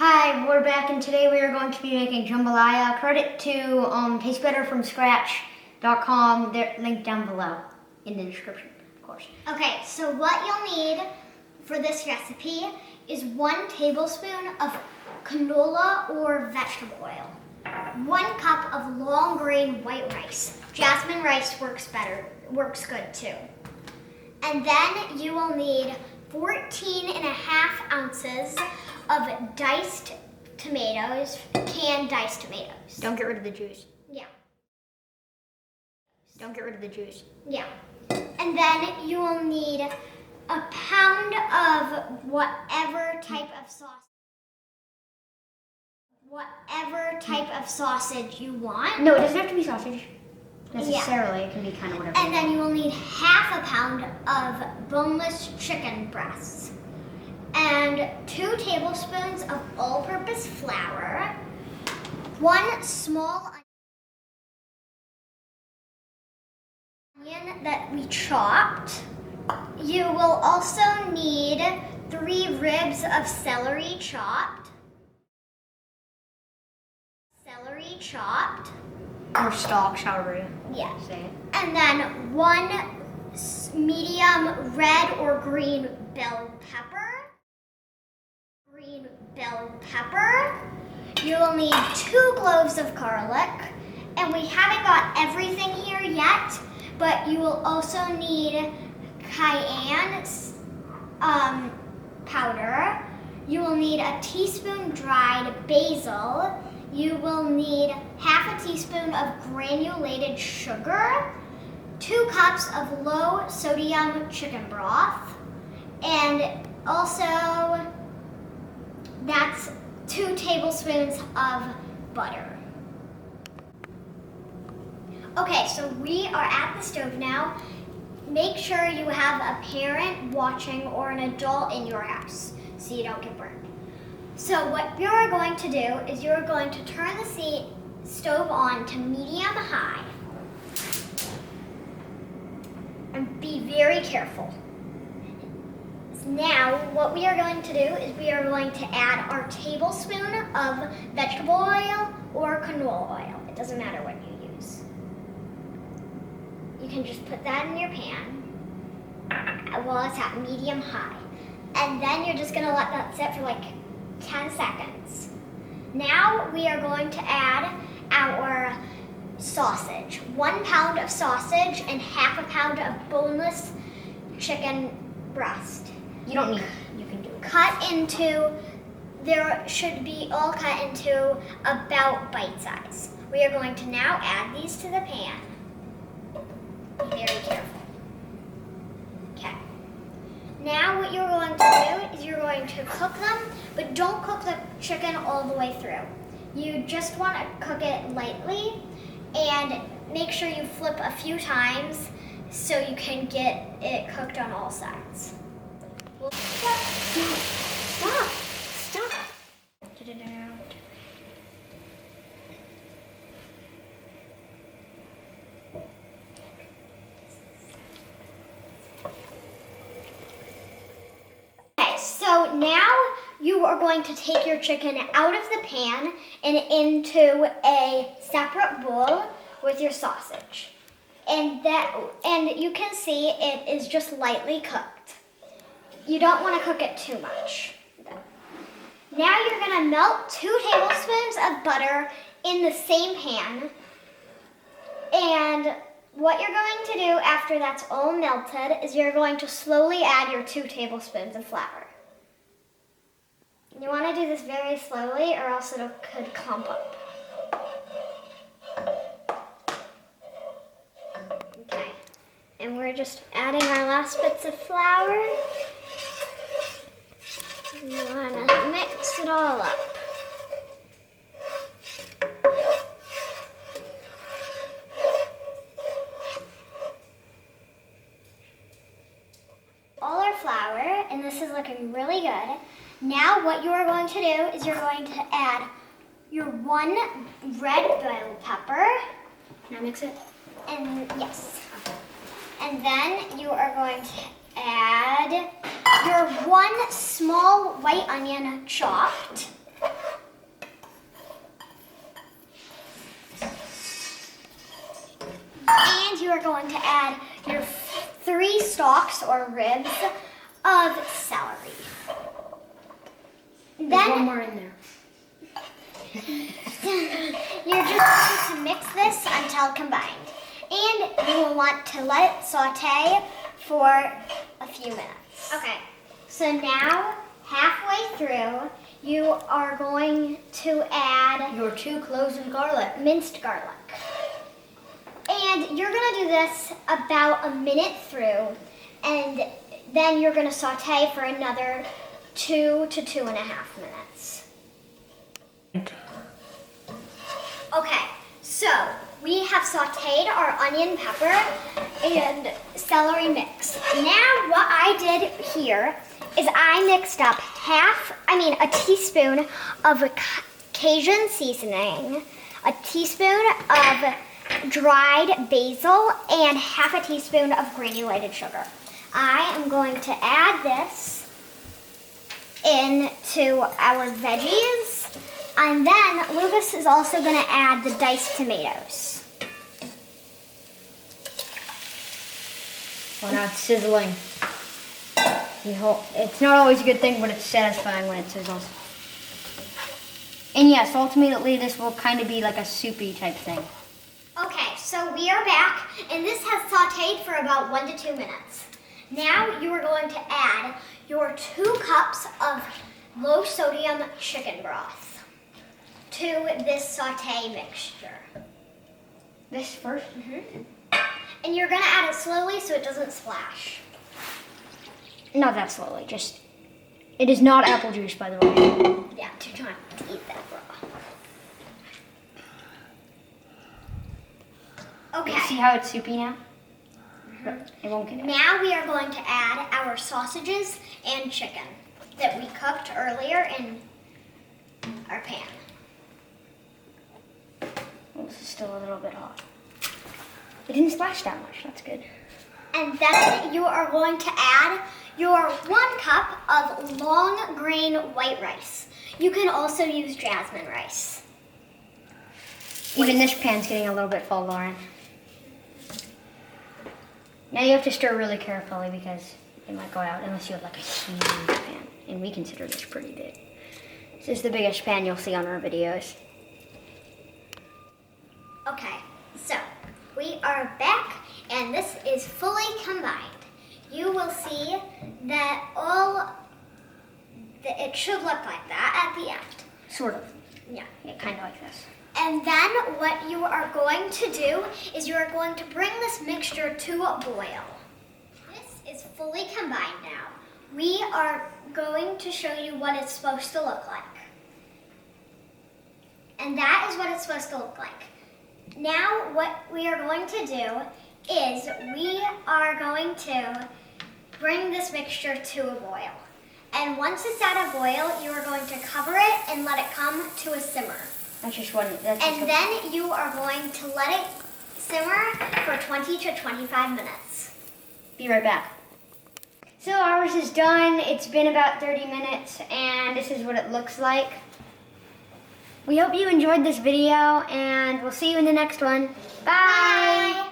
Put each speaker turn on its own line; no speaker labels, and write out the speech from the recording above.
Hi, we're back, and today we are going to be making jambalaya. Credit to TasteBetterFromScratch.com. They're linked down below in the description, of course.
Okay, so what you'll need for this recipe is 1 tablespoon of canola or vegetable oil, 1 cup of long grain white rice. Jasmine rice works good too. And then you will need 14.5 ounces of diced tomatoes, canned diced tomatoes.
Don't get rid of the juice.
Yeah.
Don't get rid of the juice.
Yeah. And then you will need a pound of whatever type of sausage you want.
No, it doesn't have to be sausage necessarily. Yeah. It can be kind of whatever.
And then you will need half a pound of boneless chicken breasts and 2 tablespoons of all-purpose flour, 1 small onion that we chopped. You will also need 3 ribs of celery chopped.
Or stalks, however you say it.
And then 1 medium red or green bell pepper. You will need 2 cloves of garlic. And we haven't got everything here yet, but you will also need cayenne powder. You will need a teaspoon dried basil. You will need half a teaspoon of granulated sugar, 2 cups of low sodium chicken broth, and also that's 2 tablespoons of butter. Okay, so we are at the stove now. Make sure you have a parent watching or an adult in your house so you don't get burned. So what you're going to do is you're going to turn the stove on to medium-high and be very careful. Now, what we are going to do is we are going to add our tablespoon of vegetable oil or canola oil. It doesn't matter what you use. You can just put that in your pan while it's at medium-high. And then you're just gonna let that sit for like 10 seconds. Now we are going to add our sausage. 1 pound of sausage and half a pound of boneless chicken breast.
You don't need it. You can do it.
There should be all cut into about bite size. We are going to now add these to the pan. Be very careful. Okay. Now what you're going to do is you're going to cook them, but don't cook the chicken all the way through. You just want to cook it lightly and make sure you flip a few times so you can get it cooked on all sides.
Stop.
So now you are going to take your chicken out of the pan and into a separate bowl with your sausage. And you can see it is just lightly cooked. You don't want to cook it too much. Now you're going to melt 2 tablespoons of butter in the same pan. And what you're going to do after that's all melted is you're going to slowly add your 2 tablespoons of flour. You want to do this very slowly or else it could clump up. Okay, and we're just adding our last bits of flour. You want to mix it all up. All our flour, and this is looking really good. Now what you are going to do is you're going to add your 1 red bell pepper.
Can I mix it?
And yes. And then you are going to add your 1 small white onion chopped. And you are going to add your 3 stalks or ribs of celery.
There's one more in there.
You're just going to mix this until combined. And you will want to let it saute for a few minutes. Okay, so now halfway through, you are going to add
Your 2 cloves of garlic.
minced garlic. And you're gonna do this about a minute through, and then you're gonna saute for another 2 to 2.5 minutes. Okay, so we have sauteed our onion, pepper, and celery mix. Now what I did here is I mixed up a teaspoon of Cajun seasoning, a teaspoon of dried basil, and half a teaspoon of granulated sugar. I am going to add this into our veggies, and then Lucas is also going to add the diced tomatoes.
Well, now it's sizzling. It's not always a good thing, but it's satisfying when it sizzles. And yes, ultimately this will kind of be like a soupy type thing.
Okay, so we are back, and this has sauteed for about 1 to 2 minutes. Now you are going to add your 2 cups of low sodium chicken broth to this saute mixture.
This first?
And you're going to add it slowly so it doesn't splash.
Not that slowly, just... It is not apple juice, by the way.
Yeah, do not eat that raw. Okay.
See how it's soupy now? It won't get it.
Now we are going to add our sausages and chicken that we cooked earlier in our pan.
Well, this is still a little bit hot. It didn't splash that much, that's good.
And then you are going to add your 1 cup of long grain white rice. You can also use jasmine rice.
Even this pan's getting a little bit full, Lauren. Now you have to stir really carefully because it might go out unless you have like a huge pan. And we consider this pretty big. This is the biggest pan you'll see on our videos.
Okay, so we are back and this is fully combined. You will see that it should look like that at the end.
Sort of.
Yeah.
Yeah, kind of like this.
And then what you are going to do is you are going to bring this mixture to a boil. This is fully combined now. We are going to show you what it's supposed to look like. And that is what it's supposed to look like. Now what we are going to do is we are going to bring this mixture to a boil. And once it's at a boil, you are going to cover it and let it come to a simmer.
That's just one.
And then you are going to let it simmer for 20 to 25 minutes.
Be right back. So ours is done. It's been about 30 minutes and this is what it looks like. We hope you enjoyed this video and we'll see you in the next one. Bye.
Bye.